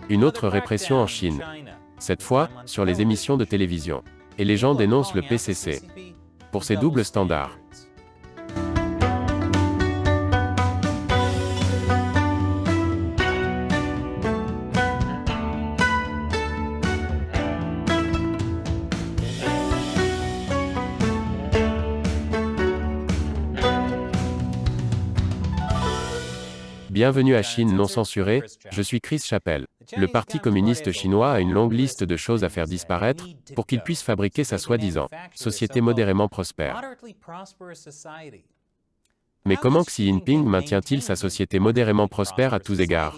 Une autre répression en Chine. Cette fois, sur les émissions de télévision. Et les gens dénoncent le PCC pour ses doubles standards. Bienvenue à Chine non censurée, je suis Chris Chappell. Le Parti communiste chinois a une longue liste de choses à faire disparaître, pour qu'il puisse fabriquer sa soi-disant société modérément prospère. Mais comment Xi Jinping maintient-il sa société modérément prospère à tous égards?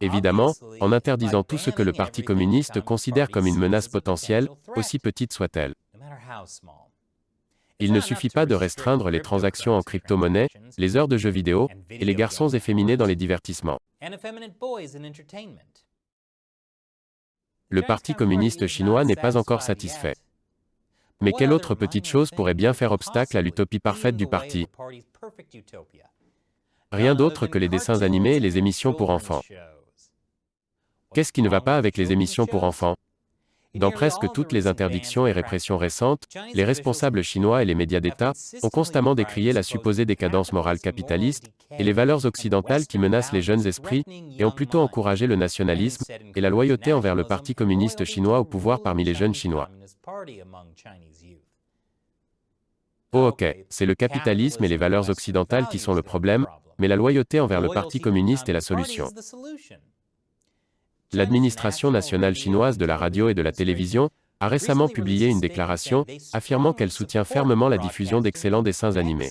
Évidemment, en interdisant tout ce que le Parti communiste considère comme une menace potentielle, aussi petite soit-elle. Il ne suffit pas de restreindre les transactions en crypto-monnaie, les heures de jeux vidéo, et les garçons efféminés dans les divertissements. Le Parti communiste chinois n'est pas encore satisfait. Mais quelle autre petite chose pourrait bien faire obstacle à l'utopie parfaite du parti? Rien d'autre que les dessins animés et les émissions pour enfants. Qu'est-ce qui ne va pas avec les émissions pour enfants? Dans presque toutes les interdictions et répressions récentes, les responsables chinois et les médias d'État ont constamment décrié la supposée décadence morale capitaliste et les valeurs occidentales qui menacent les jeunes esprits et ont plutôt encouragé le nationalisme et la loyauté envers le Parti communiste chinois au pouvoir parmi les jeunes Chinois. Oh ok, c'est le capitalisme et les valeurs occidentales qui sont le problème, mais la loyauté envers le Parti communiste est la solution. L'administration nationale chinoise de la radio et de la télévision a récemment publié une déclaration affirmant qu'elle soutient fermement la diffusion d'excellents dessins animés.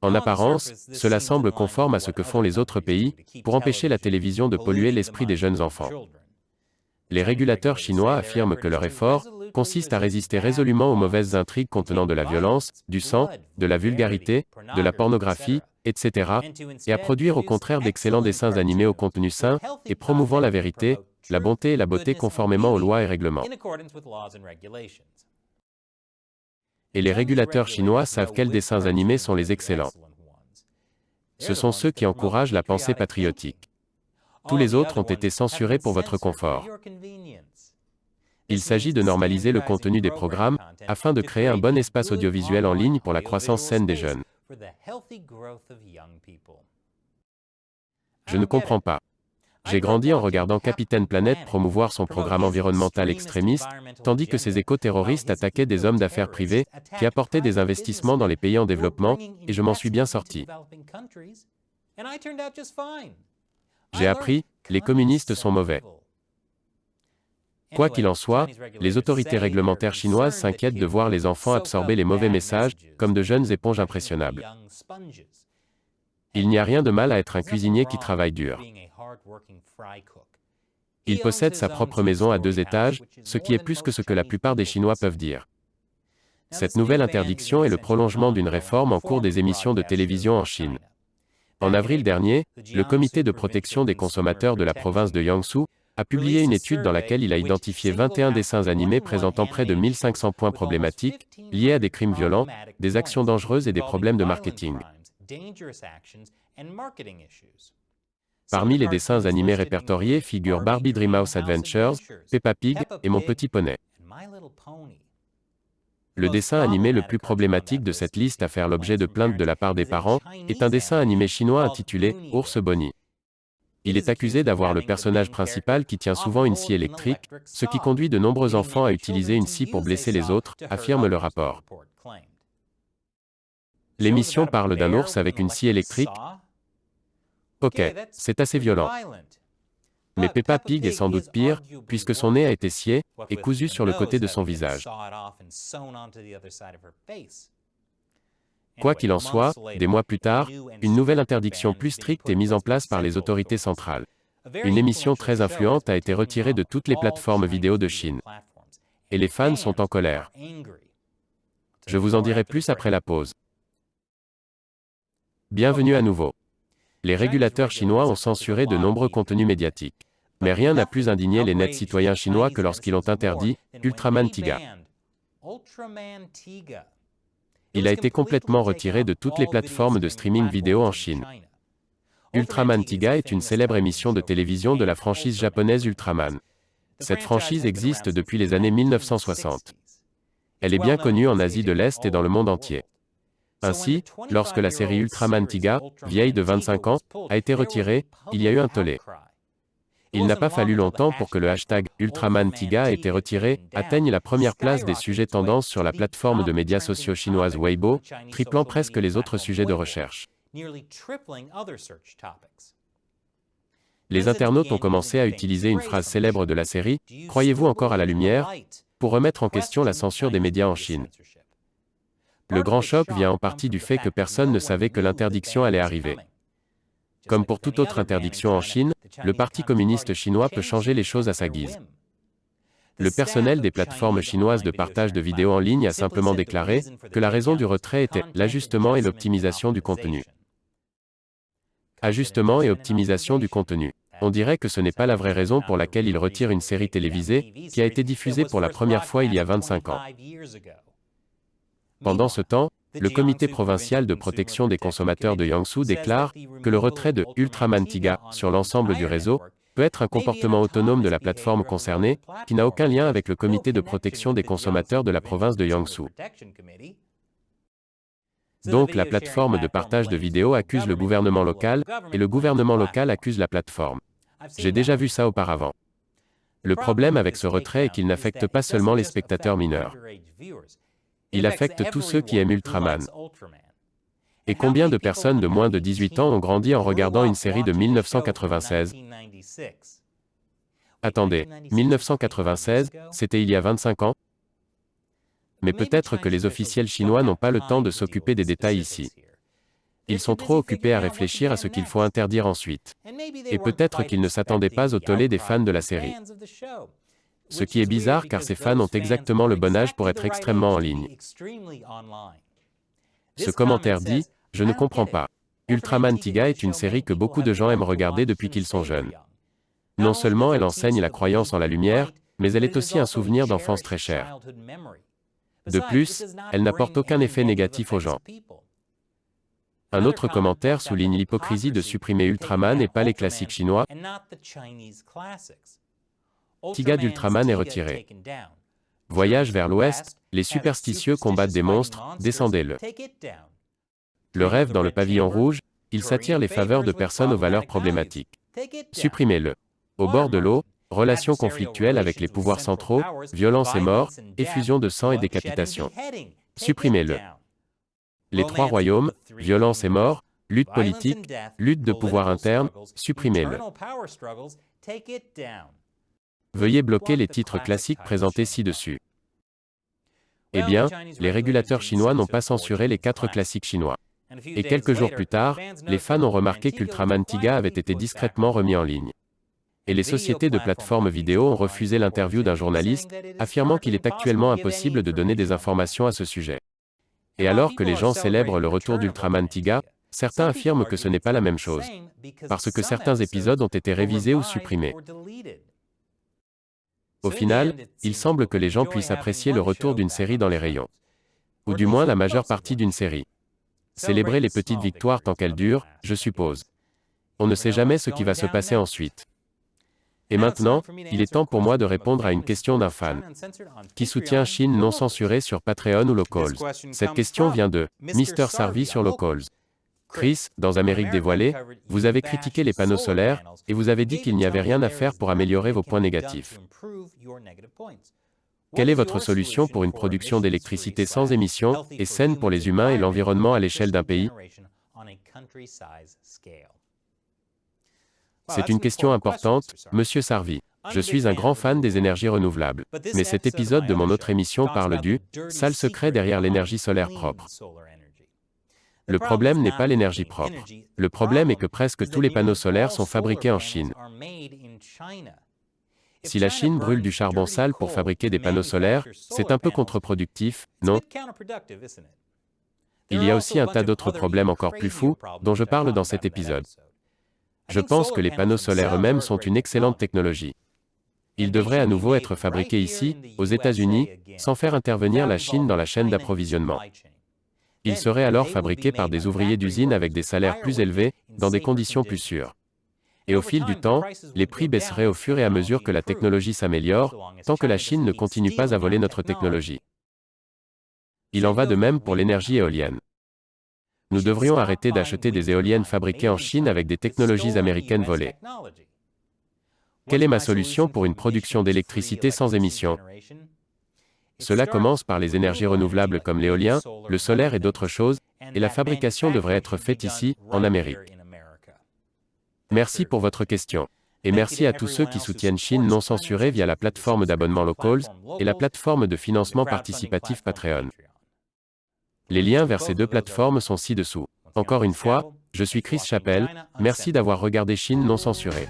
En apparence, cela semble conforme à ce que font les autres pays pour empêcher la télévision de polluer l'esprit des jeunes enfants. Les régulateurs chinois affirment que leur effort consiste à résister résolument aux mauvaises intrigues contenant de la violence, du sang, de la vulgarité, de la pornographie, etc., et à produire au contraire d'excellents dessins animés au contenu sain, et promouvant la vérité, la bonté et la beauté conformément aux lois et règlements. Et les régulateurs chinois savent quels dessins animés sont les excellents. Ce sont ceux qui encouragent la pensée patriotique. Tous les autres ont été censurés pour votre confort. Il s'agit de normaliser le contenu des programmes, afin de créer un bon espace audiovisuel en ligne pour la croissance saine des jeunes. Je ne comprends pas. J'ai grandi en regardant Capitaine Planète promouvoir son programme environnemental extrémiste, tandis que ces éco-terroristes attaquaient des hommes d'affaires privés, qui apportaient des investissements dans les pays en développement, et je m'en suis bien sorti. J'ai appris, les communistes sont mauvais. Quoi qu'il en soit, les autorités réglementaires chinoises s'inquiètent de voir les enfants absorber les mauvais messages, comme de jeunes éponges impressionnables. Il n'y a rien de mal à être un cuisinier qui travaille dur. Il possède sa propre maison à 2 étages, ce qui est plus que ce que la plupart des Chinois peuvent dire. Cette nouvelle interdiction est le prolongement d'une réforme en cours des émissions de télévision en Chine. En avril dernier, le Comité de protection des consommateurs de la province de Jiangsu a publié une étude dans laquelle il a identifié 21 dessins animés présentant près de 1500 points problématiques, liés à des crimes violents, des actions dangereuses et des problèmes de marketing. Parmi les dessins animés répertoriés figurent Barbie Dreamhouse Adventures, Peppa Pig et Mon Petit Poney. Le dessin animé le plus problématique de cette liste à faire l'objet de plaintes de la part des parents est un dessin animé chinois intitulé Ours Bonnie. Il est accusé d'avoir le personnage principal qui tient souvent une scie électrique, ce qui conduit de nombreux enfants à utiliser une scie pour blesser les autres, affirme le rapport. L'émission parle d'un ours avec une scie électrique. Ok, c'est assez violent. Mais Peppa Pig est sans doute pire, puisque son nez a été scié et cousu sur le côté de son visage. Quoi qu'il en soit, des mois plus tard, une nouvelle interdiction plus stricte est mise en place par les autorités centrales. Une émission très influente a été retirée de toutes les plateformes vidéo de Chine. Et les fans sont en colère. Je vous en dirai plus après la pause. Bienvenue à nouveau. Les régulateurs chinois ont censuré de nombreux contenus médiatiques. Mais rien n'a plus indigné les nets citoyens chinois que lorsqu'ils ont interdit Ultraman Tiga. Il a été complètement retiré de toutes les plateformes de streaming vidéo en Chine. Ultraman Tiga est une célèbre émission de télévision de la franchise japonaise Ultraman. Cette franchise existe depuis les années 1960. Elle est bien connue en Asie de l'Est et dans le monde entier. Ainsi, lorsque la série Ultraman Tiga, vieille de 25 ans, a été retirée, il y a eu un tollé. Il n'a pas fallu longtemps pour que le hashtag Ultraman Tiga a été retiré atteigne la première place des sujets tendances sur la plateforme de médias sociaux chinoise Weibo, triplant presque les autres sujets de recherche. Les internautes ont commencé à utiliser une phrase célèbre de la série « Croyez-vous encore à la lumière ?», pour remettre en question la censure des médias en Chine. Le grand choc vient en partie du fait que personne ne savait que l'interdiction allait arriver. Comme pour toute autre interdiction en Chine, le Parti communiste chinois peut changer les choses à sa guise. Le personnel des plateformes chinoises de partage de vidéos en ligne a simplement déclaré que la raison du retrait était l'ajustement et l'optimisation du contenu. Ajustement et optimisation du contenu. On dirait que ce n'est pas la vraie raison pour laquelle ils retirent une série télévisée qui a été diffusée pour la première fois il y a 25 ans. Pendant ce temps, le comité provincial de protection des consommateurs de Jiangsu déclare que le retrait de Ultraman Tiga sur l'ensemble du réseau peut être un comportement autonome de la plateforme concernée, qui n'a aucun lien avec le comité de protection des consommateurs de la province de Jiangsu. Donc la plateforme de partage de vidéos accuse le gouvernement local, et le gouvernement local accuse la plateforme. J'ai déjà vu ça auparavant. Le problème avec ce retrait est qu'il n'affecte pas seulement les spectateurs mineurs. Il affecte tous ceux qui aiment Ultraman. Et combien de personnes de moins de 18 ans ont grandi en regardant une série de 1996 ? Attendez, 1996, c'était il y a 25 ans ? Mais peut-être que les officiels chinois n'ont pas le temps de s'occuper des détails ici. Ils sont trop occupés à réfléchir à ce qu'il faut interdire ensuite. Et peut-être qu'ils ne s'attendaient pas au tollé des fans de la série. Ce qui est bizarre car ces fans ont exactement le bon âge pour être extrêmement en ligne. Ce commentaire dit « Je ne comprends pas. Ultraman Tiga est une série que beaucoup de gens aiment regarder depuis qu'ils sont jeunes. Non seulement elle enseigne la croyance en la lumière, mais elle est aussi un souvenir d'enfance très cher. De plus, elle n'apporte aucun effet négatif aux gens. » Un autre commentaire souligne l'hypocrisie de supprimer Ultraman et pas les classiques chinois. Tiga d'Ultraman est retiré. Voyage vers l'ouest, les superstitieux combattent des monstres, descendez-le. Le rêve dans le pavillon rouge, il s'attire les faveurs de personnes aux valeurs problématiques. Supprimez-le. Au bord de l'eau, relations conflictuelles avec les pouvoirs centraux, violence et mort, effusion de sang et décapitation. Supprimez-le. Les trois royaumes, violence et mort, lutte politique, lutte de pouvoir interne, supprimez-le. Veuillez bloquer les titres classiques présentés ci-dessus. Eh bien, les régulateurs chinois n'ont pas censuré les 4 classiques chinois. Et quelques jours plus tard, les fans ont remarqué qu'Ultraman Tiga avait été discrètement remis en ligne. Et les sociétés de plateformes vidéo ont refusé l'interview d'un journaliste, affirmant qu'il est actuellement impossible de donner des informations à ce sujet. Et alors que les gens célèbrent le retour d'Ultraman Tiga, certains affirment que ce n'est pas la même chose, parce que certains épisodes ont été révisés ou supprimés. Au final, il semble que les gens puissent apprécier le retour d'une série dans les rayons. Ou du moins la majeure partie d'une série. Célébrer les petites victoires tant qu'elles durent, je suppose. On ne sait jamais ce qui va se passer ensuite. Et maintenant, il est temps pour moi de répondre à une question d'un fan. Qui soutient Chine non censurée sur Patreon ou Locals? Cette question vient de Mr. Sarvi sur Locals. Chris, dans Amérique dévoilée, vous avez critiqué les panneaux solaires, et vous avez dit qu'il n'y avait rien à faire pour améliorer vos points négatifs. Quelle est votre solution pour une production d'électricité sans émissions, et saine pour les humains et l'environnement à l'échelle d'un pays? C'est une question importante, Monsieur Sarvi. Je suis un grand fan des énergies renouvelables. Mais cet épisode de mon autre émission parle du « sale secret derrière l'énergie solaire propre ». Le problème n'est pas l'énergie propre. Le problème est que presque tous les panneaux solaires sont fabriqués en Chine. Si la Chine brûle du charbon sale pour fabriquer des panneaux solaires, c'est un peu contre-productif, non? Il y a aussi un tas d'autres problèmes encore plus fous, dont je parle dans cet épisode. Je pense que les panneaux solaires eux-mêmes sont une excellente technologie. Ils devraient à nouveau être fabriqués ici, aux États-Unis, sans faire intervenir la Chine dans la chaîne d'approvisionnement. Ils seraient alors fabriqués par des ouvriers d'usine avec des salaires plus élevés, dans des conditions plus sûres. Et au fil du temps, les prix baisseraient au fur et à mesure que la technologie s'améliore, tant que la Chine ne continue pas à voler notre technologie. Il en va de même pour l'énergie éolienne. Nous devrions arrêter d'acheter des éoliennes fabriquées en Chine avec des technologies américaines volées. Quelle est ma solution pour une production d'électricité sans émissions? Cela commence par les énergies renouvelables comme l'éolien, le solaire et d'autres choses, et la fabrication devrait être faite ici, en Amérique. Merci pour votre question. Et merci à tous ceux qui soutiennent Chine non censurée via la plateforme d'abonnement Locals et la plateforme de financement participatif Patreon. Les liens vers ces deux plateformes sont ci-dessous. Encore une fois, je suis Chris Chappell, merci d'avoir regardé Chine non censurée.